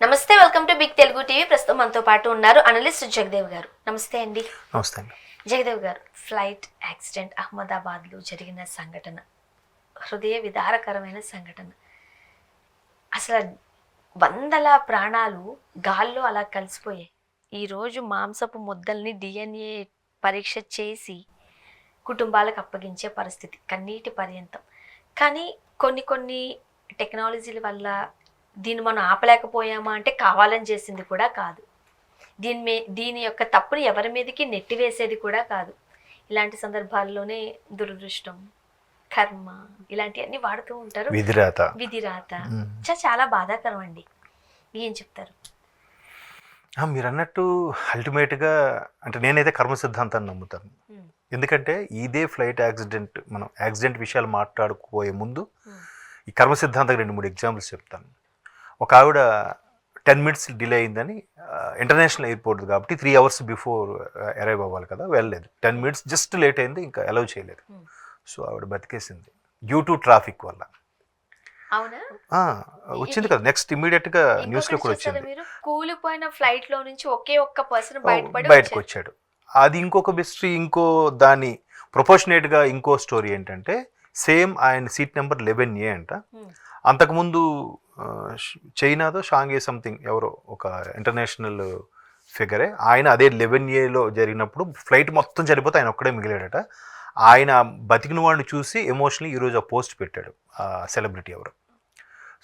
నమస్తే, welcome to big Telugu TV. ప్రస్తుతం మనతో పాటు ఉన్నారు అనలిస్ట్ జగదేవ్ గారు. నమస్తే అండి. నమస్తే అండి. జగదేవ్ గారు, ఫ్లైట్ యాక్సిడెంట్ అహ్మదాబాద్లో జరిగిన సంఘటన హృదయ విదారకరమైన సంఘటన. అసలు వందల ప్రాణాలు గాల్లో అలా కలిసిపోయాయి. ఈరోజు మాంసపు ముద్దల్ని DNA పరీక్ష చేసి కుటుంబాలకు అప్పగించే పరిస్థితి, కన్నీటి పర్యంతం. కానీ కొన్ని టెక్నాలజీల వల్ల దీన్ని మనం ఆపలేకపోయామా అంటే కావాలని చేసింది కూడా కాదు. దీని యొక్క తప్పుని ఎవరి మీదకి నెట్టివేసేది కూడా కాదు. ఇలాంటి సందర్భాల్లోనే దురదృష్టం, కర్మ ఇలాంటివన్నీ వాడుతూ ఉంటారు. విధిరాత చాలా బాధాకరం అండి. ఏం చెప్తారు? మీరు అన్నట్టు అల్టిమేట్గా అంటే నేనైతే కర్మ సిద్ధాంతాన్ని నమ్ముతాను. ఎందుకంటే ఇదే ఫ్లైట్ యాక్సిడెంట్, మనం యాక్సిడెంట్ విషయాలు మాట్లాడుకోబోయే ముందు ఈ కర్మ సిద్ధాంతం 2-3 ఎగ్జాంపుల్స్ చెప్తాను. ఒక ఆవిడ 10 minutes డిలే అయిందని ఇంటర్నేషనల్ ఎయిర్పోర్ట్ కాబట్టి 3 hours బిఫోర్ అరైవ్ అవ్వాలి కదా, వెళ్ళలేదు. 10 minutes జస్ట్ లేట్ అయింది, ఇంకా అలౌ చేయలేదు. సో ఆవిడ బతికేసింది డ్యూ టు ట్రాఫిక్ వల్ల. వచ్చింది కదా, నెక్స్ట్ ఇమీడియట్గా న్యూస్లో కూడా వచ్చింది. కూలిపోయిన ఫ్లైట్ లో నుంచి ఒకే ఒక్క పర్సన్ బయటకు వచ్చాడు. అది ఇంకొక మిస్టరీ. ఇంకో దాని ప్రొపోర్షనేట్గా ఇంకో స్టోరీ ఏంటంటే, సేమ్ ఆయన సీట్ నెంబర్ 11A అంట. అంతకుముందు చైనాదో షాంఘై సంథింగ్ ఎవరో ఒక ఇంటర్నేషనల్ ఫిగరే, ఆయన అదే 11Aలో జరిగినప్పుడు ఫ్లైట్ మొత్తం చనిపోతే ఆయన ఒక్కడే మిగిలాడట. ఆయన బతికిన వాడిని చూసి ఎమోషనలీ ఈరోజు ఆ పోస్ట్ పెట్టాడు ఆ సెలబ్రిటీ ఎవరు.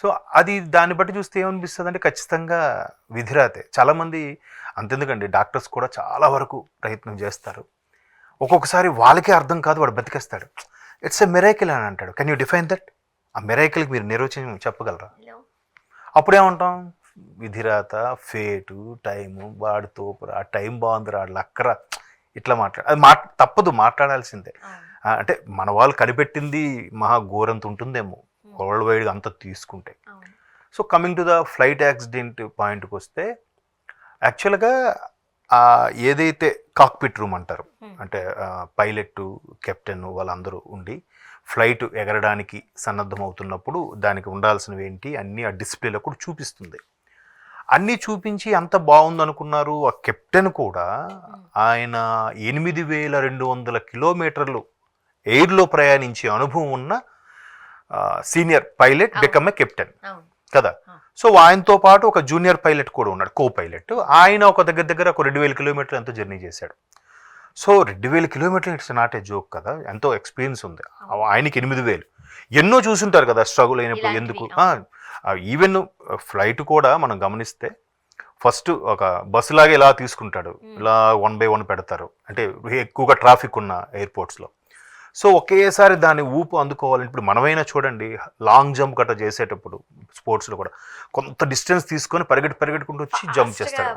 సో అది దాన్ని బట్టి చూస్తే ఏమనిపిస్తుంది అంటే ఖచ్చితంగా విధిరాతే. చాలామంది అంతెందుకండి, డాక్టర్స్ కూడా చాలా వరకు ప్రయత్నం చేస్తారు. ఒక్కొక్కసారి వాళ్ళకే అర్థం కాదు, వాడు బతికేస్తాడు. ఇట్స్ ఎ మిరాకిల్ అని అంటాడు. Can you define that? ఆ మిరాకిల్కి మీరు నిర్వచనం చెప్పగలరా? అప్పుడేమంటాం, విధిరాత, ఫేటు, టైము, వాడితో ఆ టైం బాగుంది రాడు అక్కర ఇట్లా అది తప్పదు, మాట్లాడాల్సిందే. అంటే మన వాళ్ళు కనిపెట్టింది మహా ఘోరంత ఉంటుందేమో వరల్డ్ వైడ్గా అంత తీసుకుంటే. So coming to the flight accident పాయింట్కి వస్తే, యాక్చువల్గా ఏదైతే కాక్పిట్ రూమ్ అంటారు, అంటే పైలట్, కెప్టెన్ వాళ్ళందరూ ఉండి ఫ్లైట్ ఎగరడానికి సన్నద్ధమవుతున్నప్పుడు దానికి ఉండాల్సినవి ఏంటి అన్నీ ఆ డిస్ప్లేలో కూడా చూపిస్తుంది. అన్నీ చూపించి అంత బాగుందనుకున్నారు. ఆ కెప్టెన్ కూడా ఆయన 8,200 కిలోమీటర్లు ఎయిర్లో ప్రయాణించే అనుభవం ఉన్న senior pilot become a captain కదా. సో ఆయనతో పాటు ఒక జూనియర్ పైలట్ కూడా ఉన్నాడు, కో పైలట్. ఆయన ఒక దగ్గర ఒక 2,000 కిలోమీటర్లు ఎంతో జర్నీ చేశాడు. సో 2,000 కిలోమీటర్లు ఇట్స్ నాట్ ఏ జోక్ కదా, ఎంతో ఎక్స్పీరియన్స్ ఉంది. ఆయనకి 8,000 ఎన్నో చూసుంటారు కదా స్ట్రగుల్ అయినప్పుడు. ఎందుకు ఈవెన్ ఫ్లైట్ కూడా మనం గమనిస్తే ఫస్ట్ ఒక బస్సు లాగా ఇలా తీసుకుంటాడు, ఇలా 1 by 1 పెడతారు, అంటే ఎక్కువగా ట్రాఫిక్ ఉన్న ఎయిర్పోర్ట్స్లో. సో ఒకేసారి దాన్ని ఊపు అందుకోవాలని, ఇప్పుడు మనమైనా చూడండి లాంగ్ జంప్ గట్రా చేసేటప్పుడు స్పోర్ట్స్లో కూడా కొంత డిస్టెన్స్ తీసుకొని పరిగెట్టుకుంటూ వచ్చి జంప్ చేస్తాడు.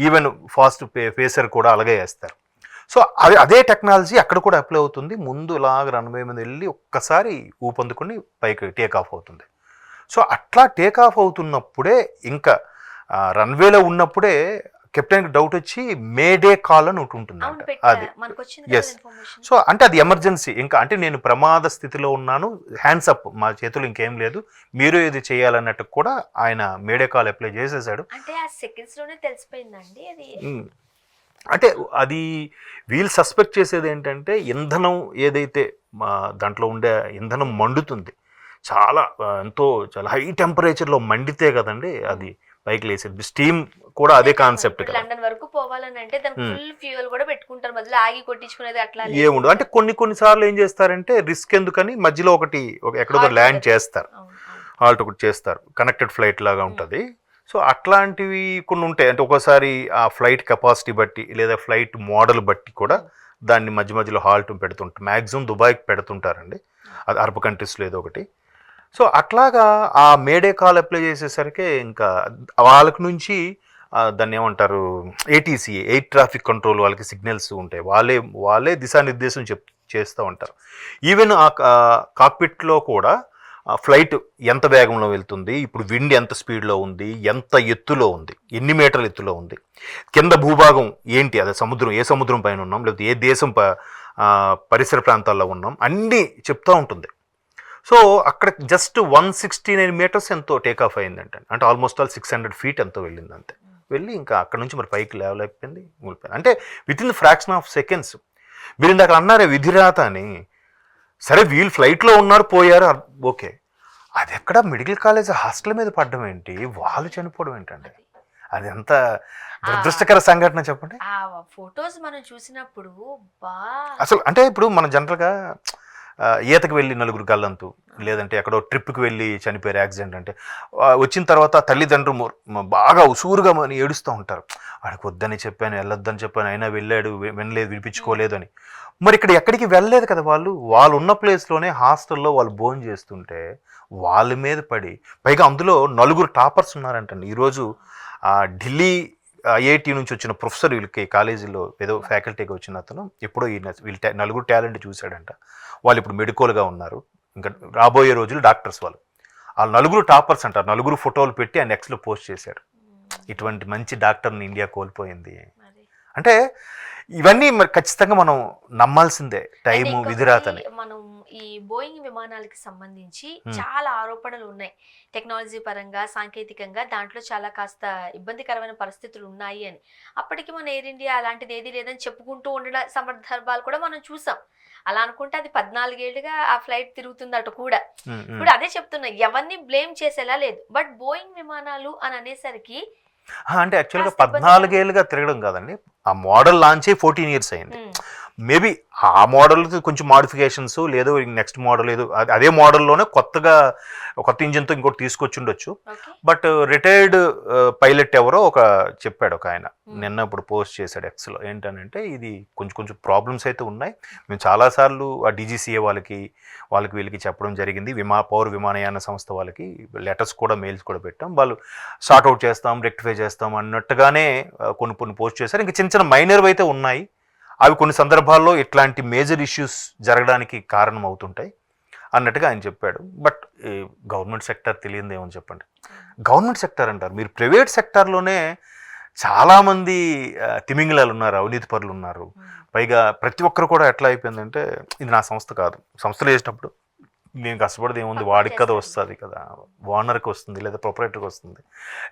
ఈవెన్ ఫాస్ట్ పేసర్ కూడా అలాగే వేస్తారు. సో అదే టెక్నాలజీ అక్కడ కూడా అప్లై అవుతుంది. ముందు ఇలాగ రన్వే మీద వెళ్ళి ఒక్కసారి ఊపందుకొని పైకి టేక్ ఆఫ్ అవుతుంది. సో అట్లా టేక్ ఆఫ్ అవుతున్నప్పుడే, ఇంకా రన్వేలో ఉన్నప్పుడే కెప్టెన్కి డౌట్ వచ్చి మేడే కాల్ అని ఒకటి ఉంటుంది అంట. అది ఎస్. సో అంటే అది ఎమర్జెన్సీ, ఇంకా అంటే నేను ప్రమాద స్థితిలో ఉన్నాను, హ్యాండ్స్ అప్, మా చేతులు ఇంకేం లేదు, మీరు ఇది చేయాలన్నట్టు కూడా ఆయన మేడే కాల్ అప్లై చేసేసాడు. అంటే అది వీళ్ళు సస్పెక్ట్ చేసేది ఏంటంటే, ఇంధనం ఏదైతే దాంట్లో ఉండే ఇంధనం మండుతుంది, చాలా హై టెంపరేచర్లో మండితే కదండి అది పైకి లేసేది. స్టీమ్ కూడా అదే కాన్సెప్ట్ కదా. లండన్ వరకు పోవాలని అంటే దానికి ఫుల్ ఫ్యూయల్ కూడా పెట్టుకుంటారు, మధ్యలో ఆగి కొట్టించుకునేది అట్లా ఏముండదు. అంటే కొన్ని సార్లు ఏం చేస్తారంటే రిస్క్ ఎందుకని మధ్యలో ఎక్కడో ల్యాండ్ చేస్తారు, హాల్ట్ ఒకటి చేస్తారు, కనెక్టెడ్ ఫ్లైట్ లాగా ఉంటుంది. సో అట్లాంటివి కొన్ని ఉంటాయి. అంటే ఒకసారి ఆ ఫ్లైట్ కెపాసిటీ బట్టి లేదా ఫ్లైట్ మోడల్ బట్టి కూడా దాన్ని మధ్యలో హాల్ట్ పెడుతుంటారు. మ్యాక్సిమం దుబాయ్కి పెడుతుంటారండి, అది అరబ్ కంట్రీస్లో ఏదో ఒకటి. సో అట్లాగా ఆ మేడే కాల్ అప్లై చేసేసరికి ఇంకా వాళ్ళకి నుంచి దాన్ని ఏమంటారు, ATC, ఎయిర్ ట్రాఫిక్ కంట్రోల్, వాళ్ళకి సిగ్నల్స్ ఉంటాయి, వాళ్ళే దిశానిర్దేశం చేస్తూ ఉంటారు. ఈవెన్ ఆ కాక్పిట్లో కూడా ఫ్లైట్ ఎంత వేగంలో వెళ్తుంది, ఇప్పుడు విండ్ ఎంత స్పీడ్లో ఉంది, ఎంత ఎత్తులో ఉంది, ఎన్ని మీటర్ల ఎత్తులో ఉంది, కింద భూభాగం ఏంటి, అదే సముద్రం, ఏ సముద్రం పైన ఉన్నాం, లేకపోతే ఏ దేశం పరిసర ప్రాంతాల్లో ఉన్నాం, అన్నీ చెప్తూ ఉంటుంది. సో అక్కడ జస్ట్ 169 మీటర్స్ ఎంతో టేక్ ఆఫ్ అయిందంట, అంటే ఆల్మోస్ట్ ఆల్ 600 ఫీట్ ఎంతో వెళ్ళింది అంతే. వెళ్ళి ఇంకా అక్కడ నుంచి మరి పైకి లేవలేకపోయింది, ఊలిపోయింది. అంటే with in the fraction of seconds. మీరు ఇందాక అన్నారే విధిరాత అని, సరే వీళ్ళు ఫ్లైట్లో ఉన్నారు పోయారు ఓకే, అది ఎక్కడ మెడికల్ కాలేజ్ హాస్టల్ మీద పడడం ఏంటి, వాళ్ళు చనిపోవడం ఏంటండి, అది ఎంత దురదృష్టకర సంఘటన చెప్పండి. ఆ ఫొటోస్ మనం చూసినప్పుడు అసలు అంటే ఇప్పుడు మనం జనరల్గా ఈతకు వెళ్ళి నలుగురు గల్లంతు, లేదంటే ఎక్కడో ట్రిప్కి వెళ్ళి చనిపోయారు యాక్సిడెంట్ అంటే, వచ్చిన తర్వాత తల్లిదండ్రులు బాగా ఉసూరుగా అని ఏడుస్తూ ఉంటారు, వాడికి వద్దని చెప్పాను వెళ్ళొద్దని చెప్పాను అయినా వెళ్ళాడు వినలేదు వినిపించుకోలేదు అని. మరి ఇక్కడ ఎక్కడికి వెళ్ళలేదు కదా, వాళ్ళు ఉన్న ప్లేస్లోనే హాస్టల్లో వాళ్ళు భోజనం చేస్తుంటే వాళ్ళ మీద పడి, పైగా అందులో 4 టాపర్స్ ఉన్నారంటండి. ఈరోజు ఢిల్లీ ఐఐటి నుంచి వచ్చిన ప్రొఫెసర్ వీళ్ళకి కాలేజీలో ఏదో ఫ్యాకల్టీగా వచ్చిన అతను ఎప్పుడో వీళ్ళ 4 టాలెంట్ చూశాడంట. వాళ్ళు ఇప్పుడు మెడికల్గా ఉన్నారు, ఇంకా రాబోయే రోజులు డాక్టర్స్. వాళ్ళు 4 టాపర్స్ అంటారు. 4 ఫోటోలు పెట్టి ఆ నెక్స్ట్లో పోస్ట్ చేశాడు. ఇటువంటి మంచి డాక్టర్ని ఇండియా కోల్పోయింది అంటే ఇవన్నీ మరి ఖచ్చితంగా మనం నమ్మాల్సిందే, టైము విధిరాతని. మనం ఈ బోయింగ్ విమానాలకి సంబంధించి చాలా ఆరోపణలు ఉన్నాయి, టెక్నాలజీ పరంగా సాంకేతికంగా దాంట్లో చాలా కాస్త ఇబ్బందికరమైన పరిస్థితులు ఉన్నాయి అని. అప్పటికి మన ఎయిర్ ఇండియా అలాంటిది ఏది లేదని చెప్పుకుంటూ ఉండడం సందర్భాలు కూడా మనం చూసాం. అలా అనుకుంటే అది 14 ఏళ్ళుగా ఆ ఫ్లైట్ తిరుగుతుందట కూడా. ఇప్పుడు అదే చెప్తున్నా, ఎవరిని బ్లేమ్ చేసేలా లేదు, బట్ బోయింగ్ విమానాలు అని అనేసరికి అంటే యాక్చువల్గా 14 ఏళ్ళుగా తిరగడం కాదండి, ఆ మోడల్ లాంచ్ అయ్యి 14 ఇయర్స్ అయింది. మేబీ ఆ మోడల్ కొంచెం మాడిఫికేషన్స్ లేదో నెక్స్ట్ మోడల్ ఏదో అదే మోడల్లోనే కొత్త ఇంజిన్తో ఇంకోటి తీసుకొచ్చి ఉండొచ్చు. బట్ రిటైర్డ్ పైలట్ ఎవరో చెప్పాడు ఒక ఆయన, నిన్న ఇప్పుడు పోస్ట్ చేశాడు ఎక్స్లో, ఏంటనంటే ఇది కొంచెం ప్రాబ్లమ్స్ అయితే ఉన్నాయి, మేము చాలాసార్లు ఆ డీజీసీఏ వాళ్ళకి వీళ్ళకి చెప్పడం జరిగింది, పౌర విమానయాన సంస్థ వాళ్ళకి లెటర్స్ కూడా మెయిల్స్ కూడా పెట్టాం, వాళ్ళు సార్ట్అవుట్ చేస్తాం రెక్టిఫై చేస్తాం అన్నట్టుగానే కొన్ని పోస్ట్ చేశారు. ఇంకా చిన్న మైనర్ అయితే ఉన్నాయి, అవి కొన్ని సందర్భాల్లో ఇట్లాంటి మేజర్ ఇష్యూస్ జరగడానికి కారణం అవుతుంటాయి అన్నట్టుగా ఆయన చెప్పాడు. బట్ గవర్నమెంట్ సెక్టర్ తెలియదు ఏమని చెప్పండి, గవర్నమెంట్ సెక్టర్ అంటారు, మీరు ప్రైవేట్ సెక్టార్లోనే చాలామంది తిమింగిలాలు ఉన్నారు, అవినీతి పరులు ఉన్నారు. పైగా ప్రతి ఒక్కరు కూడా ఎట్లా అయిపోయిందంటే, ఇది నా సంస్థ కాదు, సంస్థలు చేసినప్పుడు నేను కష్టపడితే ఏముంది, వాడికి కదా వస్తుంది కదా, ఓనర్కి వస్తుంది లేదా ప్రొపరేటర్కి వస్తుంది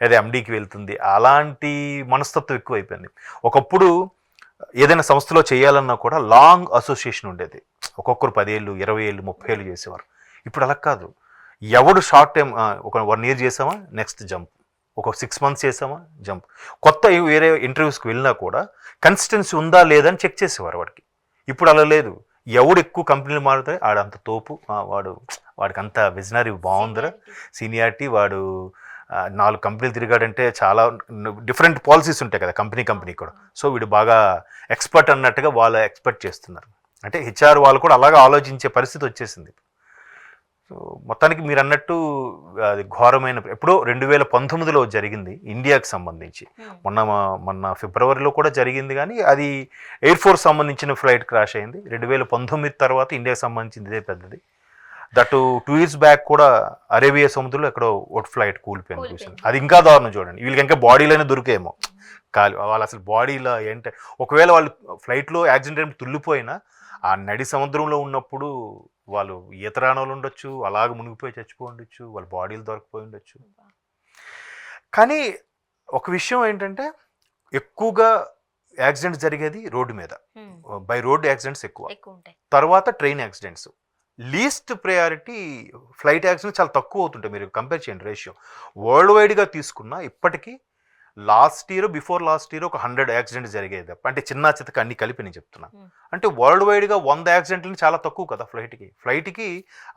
లేదా ఎండీకి వెళ్తుంది, అలాంటి మనస్తత్వం ఎక్కువ అయిపోయింది. ఒకప్పుడు ఏదైనా సంస్థలో చేయాలన్నా కూడా లాంగ్ అసోసియేషన్ ఉండేది, ఒక్కొక్కరు 10 ఏళ్ళు 20 ఏళ్ళు 30 ఏళ్ళు చేసేవారు. ఇప్పుడు అలా కాదు, ఎవడు షార్ట్ టైం ఒక 1 ఇయర్ చేసామా నెక్స్ట్ జంప్, ఒక 6 మంత్స్ చేసామా జంప్. కొత్త వేరే ఇంటర్వ్యూస్కి వెళ్ళినా కూడా కన్సిస్టెన్సీ ఉందా లేదని చెక్ చేసేవారు వాడికి. ఇప్పుడు అలా లేదు, ఎవడు ఎక్కువ కంపెనీలు మారుతాయి ఆడంత తోపు, వాడికి అంత విజనరీ బాగుందిరా, సీనియారిటీ, వాడు 4 కంపెనీలు తిరిగాడంటే చాలా డిఫరెంట్ పాలసీస్ ఉంటాయి కదా కంపెనీ కూడా, సో వీడు బాగా ఎక్స్పర్ట్ అన్నట్టుగా వాళ్ళు ఎక్స్పెక్ట్ చేస్తున్నారు. అంటే హెచ్ఆర్ వాళ్ళు కూడా అలాగా ఆలోచించే పరిస్థితి వచ్చేసింది. సో మొత్తానికి మీరు అన్నట్టు అది ఘోరమైన, ఎప్పుడో 2019లో జరిగింది ఇండియాకి సంబంధించి, మొన్న ఫిబ్రవరిలో కూడా జరిగింది, కానీ అది ఎయిర్ ఫోర్స్ సంబంధించిన ఫ్లైట్ క్రాష్ అయింది. 2019 తర్వాత ఇండియాకి సంబంధించింది ఇదే పెద్దది. దట్టు 2 years బ్యాక్ కూడా అరేబియా సముద్రంలో ఎక్కడో ఒక ఫ్లైట్ కూలిపోయింది చూసింది, అది ఇంకా దారుణం చూడండి. వీళ్ళకి ఇంకా బాడీలోనే దొరికేమో వాళ్ళు అసలు బాడీలో ఏంటంటే, ఒకవేళ వాళ్ళు ఫ్లైట్లో యాక్సిడెంట్ తుల్లిపోయినా ఆ నడి సముద్రంలో ఉన్నప్పుడు వాళ్ళు ఈత రాణాలు ఉండొచ్చు, అలాగ మునిగిపోయి చచ్చిపోయి ఉండొచ్చు, వాళ్ళ బాడీలు దొరకపోయి ఉండొచ్చు. కానీ ఒక విషయం ఏంటంటే, ఎక్కువగా యాక్సిడెంట్స్ జరిగేది రోడ్డు మీద, బై రోడ్ యాక్సిడెంట్స్ ఎక్కువ, తర్వాత train accidents, least priority flight accidents చాలా తక్కువ అవుతుంటాయి. మీరు కంపేర్ చేయండి రేషియో, వరల్డ్ వైడ్గా తీసుకున్నా ఇప్పటికీ బిఫోర్ లాస్ట్ ఇయర్ ఒక 100 యాక్సిడెంట్స్ జరిగేది, అంటే చిన్న చితక అన్ని కలిపి నేను చెప్తున్నా. అంటే వరల్డ్ వైడ్గా 100 యాక్సిడెంట్లు చాలా తక్కువ కదా ఫ్లైట్కి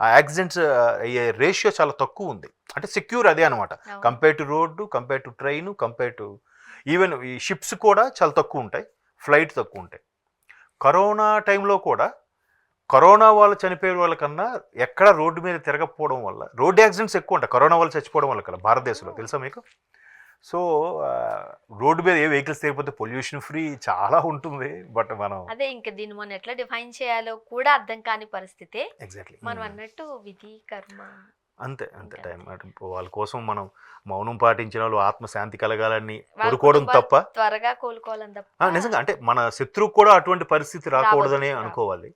ఆ యాక్సిడెంట్స్ అయ్యే రేషియో చాలా తక్కువ ఉంది. అంటే సెక్యూర్ అదే అనమాట, compare to road, compare to train, compare to even ఈ షిప్స్ కూడా చాలా తక్కువ ఉంటాయి, ఫ్లైట్ తక్కువ ఉంటాయి. కరోనా టైంలో కూడా కరోనా వాళ్ళు చనిపోయే వాళ్ళకన్నా ఎక్కడ రోడ్డు మీద తిరగకపోవడం వల్ల రోడ్ యాక్సిడెంట్స్ ఎక్కువ ఉంటాయి, కరోనా వాళ్ళు చచ్చిపోవడం వల్ల కదా భారతదేశంలో, తెలుసా మీకు? సో రోడ్డు మీద ఏ వెహికల్స్ తిరిగిపోతే పొల్యూషన్ ఫ్రీ చాలా ఉంటుంది. బట్ మనం అదే ఇంకా దీన్ని మనం ఎట్లా డిఫైన్ చేయాలో కూడా అర్థం కాని పరిస్థితి. ఎగ్జాక్ట్లీ మనం అన్నట్టు విధి కర్మ అంతే టైం. వాళ్ళ కోసం మనం మౌనం పాటించిన వాళ్ళు ఆత్మశాంతి కలగాలని కోరుకోవడం తప్ప, త్వరగా కోలుకోవాలని తప్ప, నిజంగా అంటే మన శత్రువు కూడా అటువంటి పరిస్థితి రాకూడదని అనుకోవాలి.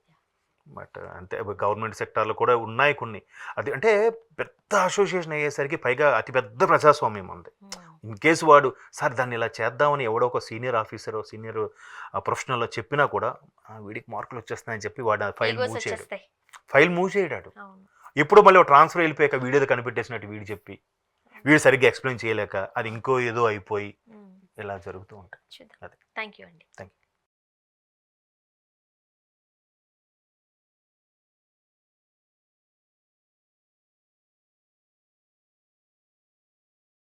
బట్ అంతే గవర్నమెంట్ సెక్టార్లో కూడా ఉన్నాయి కొన్ని. అది అంటే పెద్ద అసోసియేషన్ అయ్యేసరికి పైగా అతిపెద్ద ప్రజాస్వామ్యం ఉంది. ఇన్ కేసు వాడు సార్ దాన్ని ఇలా చేద్దామని ఎవడో ఒక సీనియర్ ఆఫీసర్ సీనియర్ ప్రొఫెషనల్లో చెప్పినా కూడా వీడికి మార్కులు వచ్చేస్తున్నాయని చెప్పి వాడు ఫైల్ మూవ్ చేయడాడు. ఎప్పుడు మళ్ళీ ట్రాన్స్ఫర్ వెళ్ళిపోయాక వీడియోలో కనిపెట్టేసినట్టు వీడు చెప్పి వీడు సరిగ్గా ఎక్స్ప్లెయిన్ చేయలేక అది ఇంకో ఏదో అయిపోయి ఇలా జరుగుతూ ఉంటాయి. థ్యాంక్ యూ అండి. Thank you.